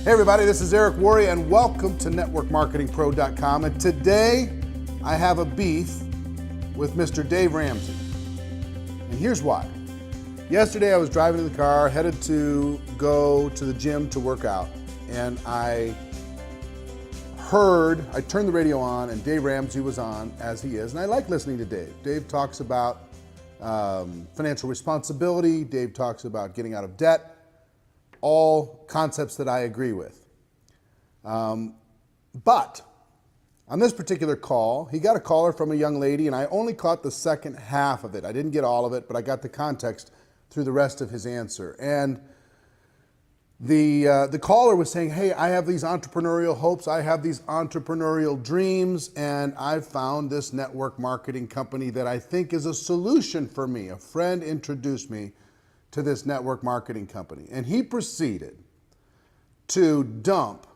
Hey everybody, this is Eric Worre and welcome to networkmarketingpro.com. And today I have a beef with Mr. Dave Ramsey. And here's why. Yesterday I was driving in the car, headed to go to the gym to work out, and I turned the radio on and Dave Ramsey was on, as he is, and I like listening to Dave. Dave talks about financial responsibility. Dave talks about getting out of debt. All concepts that I agree with. But on this particular call, he got a caller from a young lady, and I only caught the second half of it. I didn't get all of it, but I got the context through the rest of his answer. And the caller was saying, hey, I have these entrepreneurial hopes, I have these entrepreneurial dreams, and I've found this network marketing company that I think is a solution for me. A friend introduced me to this network marketing company. And he proceeded to dump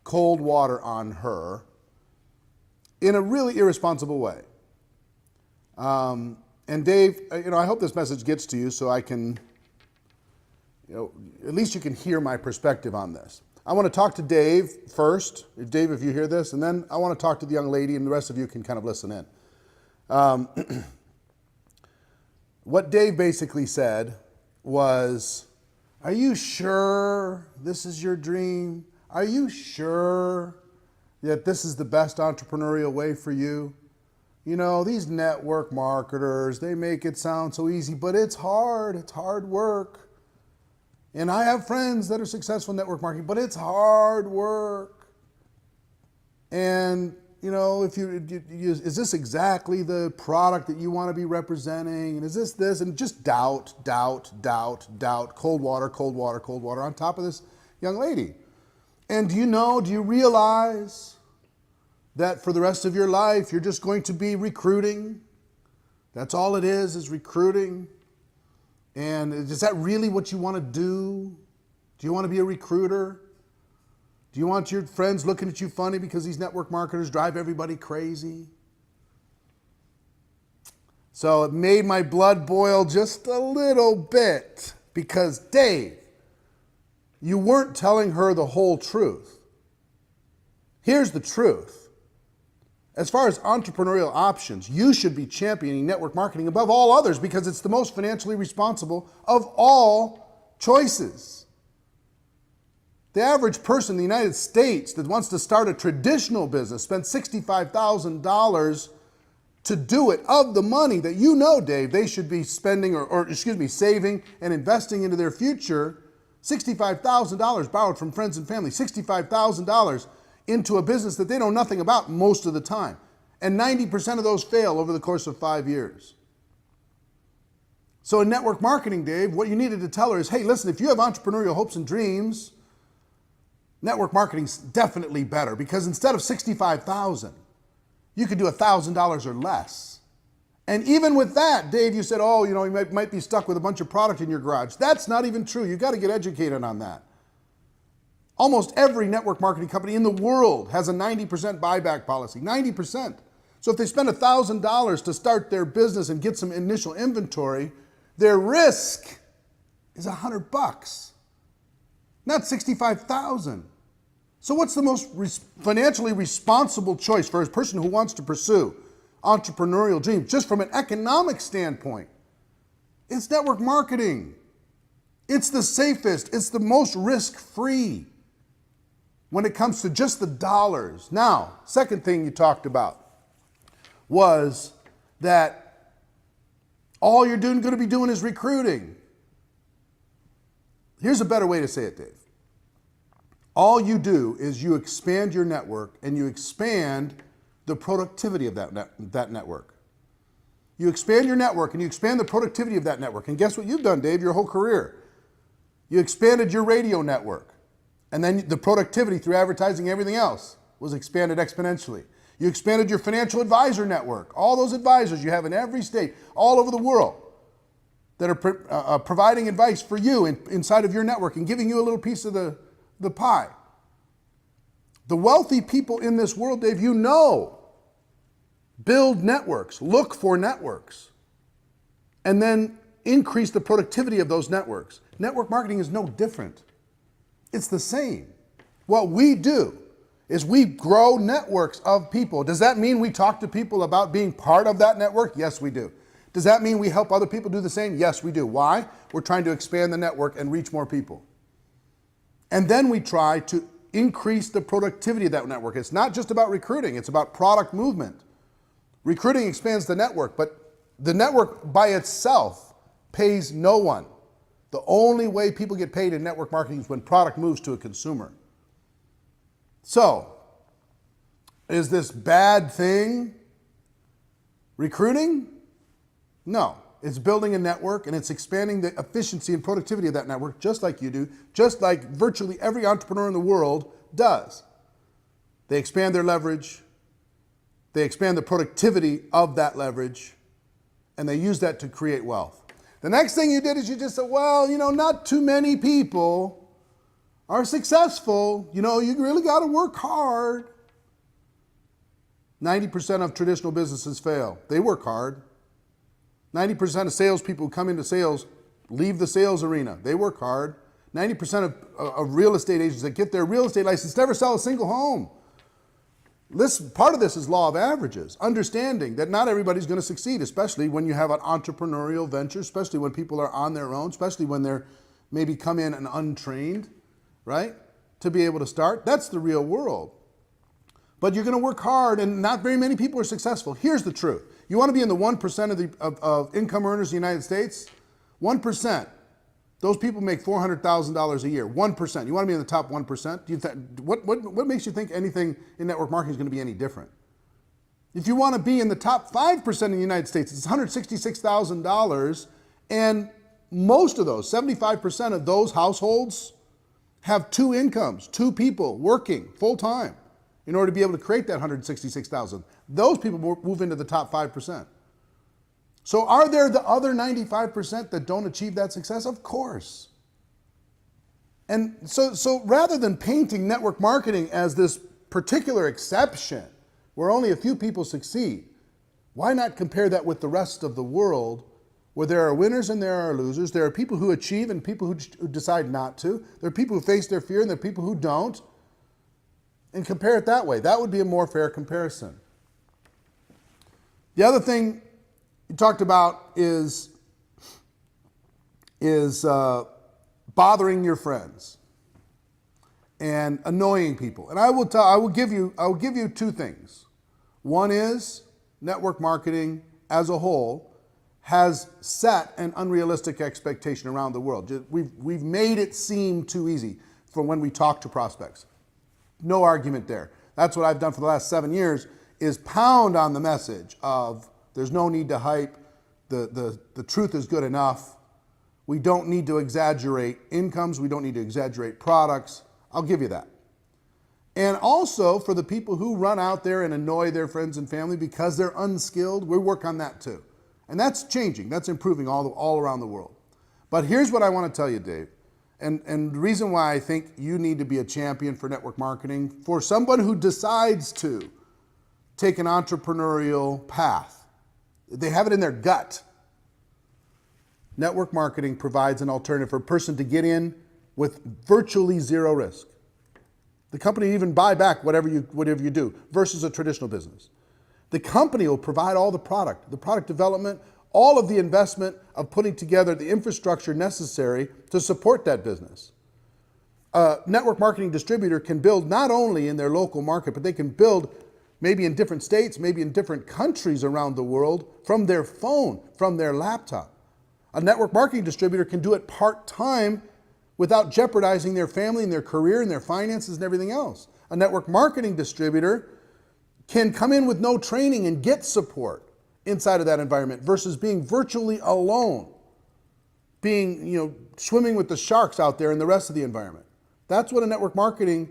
cold water on her in a really irresponsible way. And Dave, I hope this message gets to you so I can, at least you can hear my perspective on this. I want to talk to Dave first, Dave, if you hear this, and then I want to talk to the young lady, and the rest of you can kind of listen in. What Dave basically said was, are you sure this is your dream? Are you sure that this is the best entrepreneurial way for you? These network marketers, they make it sound so easy, but it's hard work. And I have friends that are successful in network marketing, but it's hard work. And is this exactly the product that you want to be representing? And is this? And just doubt, cold water on top of this young lady. And do you realize that for the rest of your life, you're just going to be recruiting? That's all it is recruiting. And is that really what you want to do? Do you want to be a recruiter? Do you want your friends looking at you funny because these network marketers drive everybody crazy? So it made my blood boil just a little bit because, Dave, you weren't telling her the whole truth. Here's the truth. As far as entrepreneurial options, you should be championing network marketing above all others because it's the most financially responsible of all choices. The average person in the United States that wants to start a traditional business spends $65,000 to do it of the money that Dave, they should be spending saving and investing into their future. $65,000 borrowed from friends and family, $65,000 into a business that they know nothing about most of the time. And 90% of those fail over the course of 5 years. So in network marketing, Dave, what you needed to tell her is, hey, listen, if you have entrepreneurial hopes and dreams, network marketing's definitely better because instead of $65,000, you could do $1,000 or less. And even with that, Dave, you said, you might be stuck with a bunch of product in your garage. That's not even true. You've got to get educated on that. Almost every network marketing company in the world has a 90% buyback policy, 90%. So if they spend $1,000 to start their business and get some initial inventory, their risk is $100, not $65,000. So what's the most financially responsible choice for a person who wants to pursue entrepreneurial dreams, just from an economic standpoint? It's network marketing. It's the safest. It's the most risk-free when it comes to just the dollars. Now, second thing you talked about was that all you're going to be doing is recruiting. Here's a better way to say it, Dave. All you do is you expand your network and you expand the productivity of that network. You expand your network and you expand the productivity of that network. And guess what you've done, Dave, your whole career? You expanded your radio network. And then the productivity through advertising and everything else was expanded exponentially. You expanded your financial advisor network. All those advisors you have in every state, all over the world, that are providing advice for you inside of your network and giving you a little piece of the pie. The wealthy people in this world, Dave, build networks, look for networks, and then increase the productivity of those networks. Network marketing is no different. It's the same. What we do is we grow networks of people. Does that mean we talk to people about being part of that network? Yes, we do. Does that mean we help other people do the same? Yes, we do. Why? We're trying to expand the network and reach more people. And then we try to increase the productivity of that network. It's not just about recruiting, it's about product movement. Recruiting expands the network, but the network by itself pays no one. The only way people get paid in network marketing is when product moves to a consumer. So, is this bad thing recruiting? No. It's building a network and it's expanding the efficiency and productivity of that network just like you do, just like virtually every entrepreneur in the world does. They expand their leverage, they expand the productivity of that leverage, and they use that to create wealth. The next thing you did is you just said, well, not too many people are successful. You really got to work hard. 90% of traditional businesses fail. They work hard. 90% of salespeople who come into sales leave the sales arena. They work hard. 90% of real estate agents that get their real estate license never sell a single home. Part of this is law of averages, understanding that not everybody's going to succeed, especially when you have an entrepreneurial venture, especially when people are on their own, especially when they're maybe come in and untrained, right? To be able to start. That's the real world. But you're going to work hard, and not very many people are successful. Here's the truth. You want to be in the 1% of income earners in the United States? 1%. Those people make $400,000 a year. 1%. You want to be in the top 1%? What makes you think anything in network marketing is going to be any different? If you want to be in the top 5% in the United States, it's $166,000, and most of those, 75% of those households, have two incomes, two people working full time in order to be able to create that $166,000. Those people move into the top 5%. So are there the other 95% that don't achieve that success? Of course. And so rather than painting network marketing as this particular exception where only a few people succeed, why not compare that with the rest of the world where there are winners and there are losers? There are people who achieve and people who decide not to. There are people who face their fear and there are people who don't. And compare it that way. That would be a more fair comparison. The other thing you talked about is bothering your friends and annoying people. And I will give you two things. One is network marketing as a whole has set an unrealistic expectation around the world. We've made it seem too easy for when we talk to prospects. No argument there. That's what I've done for the last 7 years, is pound on the message of there's no need to hype. The truth is good enough. We don't need to exaggerate incomes. We don't need to exaggerate products. I'll give you that. And also for the people who run out there and annoy their friends and family because they're unskilled, we work on that too. And that's changing. That's improving all around the world. But here's what I want to tell you, Dave. And the reason why I think you need to be a champion for network marketing, for someone who decides to take an entrepreneurial path, they have it in their gut. Network marketing provides an alternative for a person to get in with virtually zero risk. The company will even buy back whatever you do versus a traditional business. The company will provide all the product development, all of the investment of putting together the infrastructure necessary to support that business. A network marketing distributor can build not only in their local market, but they can build maybe in different states, maybe in different countries around the world from their phone, from their laptop. A network marketing distributor can do it part-time without jeopardizing their family and their career and their finances and everything else. A network marketing distributor can come in with no training and get support inside of that environment versus being virtually alone, being, swimming with the sharks out there in the rest of the environment. That's what a network marketing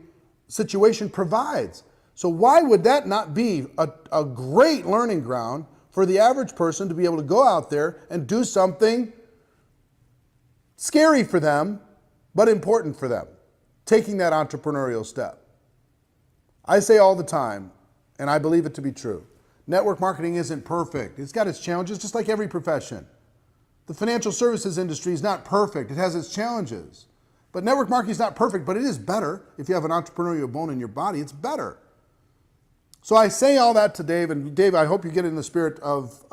situation provides. So why would that not be a great learning ground for the average person to be able to go out there and do something scary for them, but important for them, taking that entrepreneurial step? I say all the time, and I believe it to be true, network marketing isn't perfect. It's got its challenges, just like every profession. The financial services industry is not perfect. It has its challenges. But network marketing is not perfect, but it is better. If you have an entrepreneurial bone in your body, it's better. So I say all that to Dave, and Dave, I hope you get in the spirit of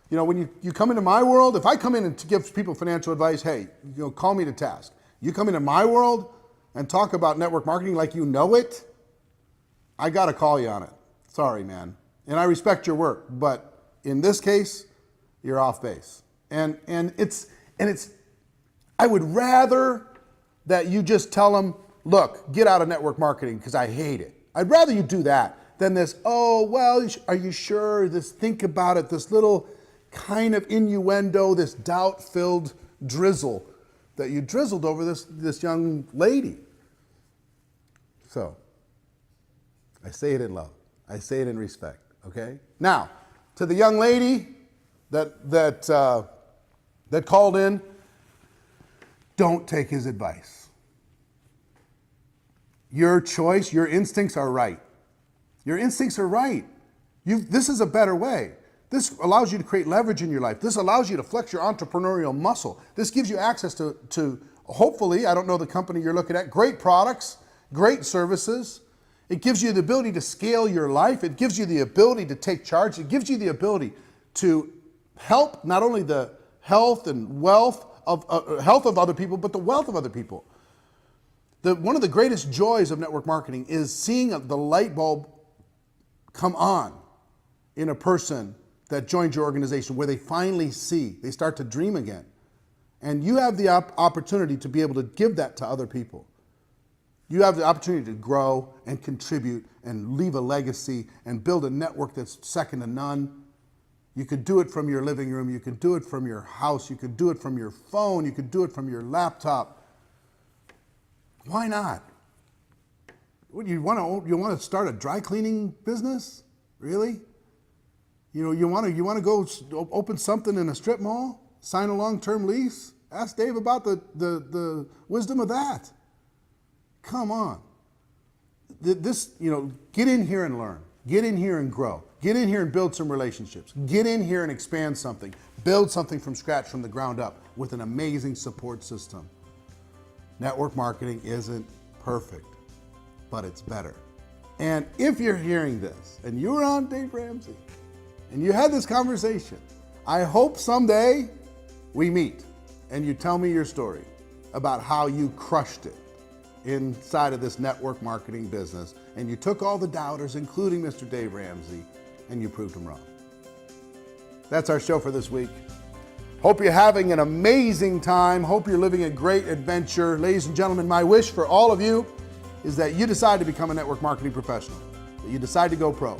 when you come into my world, if I come in and to give people financial advice, hey, call me to task. You come into my world and talk about network marketing like you know it, I got to call you on it. Sorry, man. And I respect your work, but in this case, you're off base. And it's I would rather that you just tell them, look, get out of network marketing because I hate it. I'd rather you do that than this, oh, well, are you sure? This think about it, this little kind of innuendo, this doubt-filled drizzle that you drizzled over this young lady. So, I say it in love. I say it in respect, okay? Now, to the young lady that called in, don't take his advice. Your choice, your instincts are right. Your instincts are right. This is a better way. This allows you to create leverage in your life. This allows you to flex your entrepreneurial muscle. This gives you access to hopefully, I don't know the company you're looking at, great products, great services. It gives you the ability to scale your life. It gives you the ability to take charge. It gives you the ability to help not only the health and wealth of health of other people, but the wealth of other people. One of the greatest joys of network marketing is seeing the light bulb come on in a person that joins your organization, where they finally see, they start to dream again. And you have the opportunity to be able to give that to other people. You have the opportunity to grow and contribute and leave a legacy and build a network that's second to none. You could do it from your living room. You could do it from your house. You could do it from your phone. You could do it from your laptop. Why not? What, you want to start a dry cleaning business? Really? You want to go open something in a strip mall? Sign a long-term lease? Ask Dave about the wisdom of that. Come on. Get in here and learn. Get in here and grow. Get in here and build some relationships. Get in here and expand something. Build something from scratch, from the ground up, with an amazing support system. Network marketing isn't perfect, but it's better. And if you're hearing this and you were on Dave Ramsey and you had this conversation, I hope someday we meet and you tell me your story about how you crushed it inside of this network marketing business, and you took all the doubters, including Mr. Dave Ramsey, and you proved them wrong. That's our show for this week. Hope you're having an amazing time. Hope you're living a great adventure. Ladies and gentlemen, my wish for all of you is that you decide to become a network marketing professional, that you decide to go pro,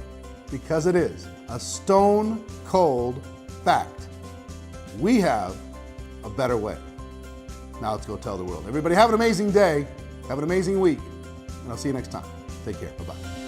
because it is a stone cold fact. We have a better way. Now let's go tell the world. Everybody have an amazing day. Have an amazing week, and I'll see you next time. Take care. Bye-bye.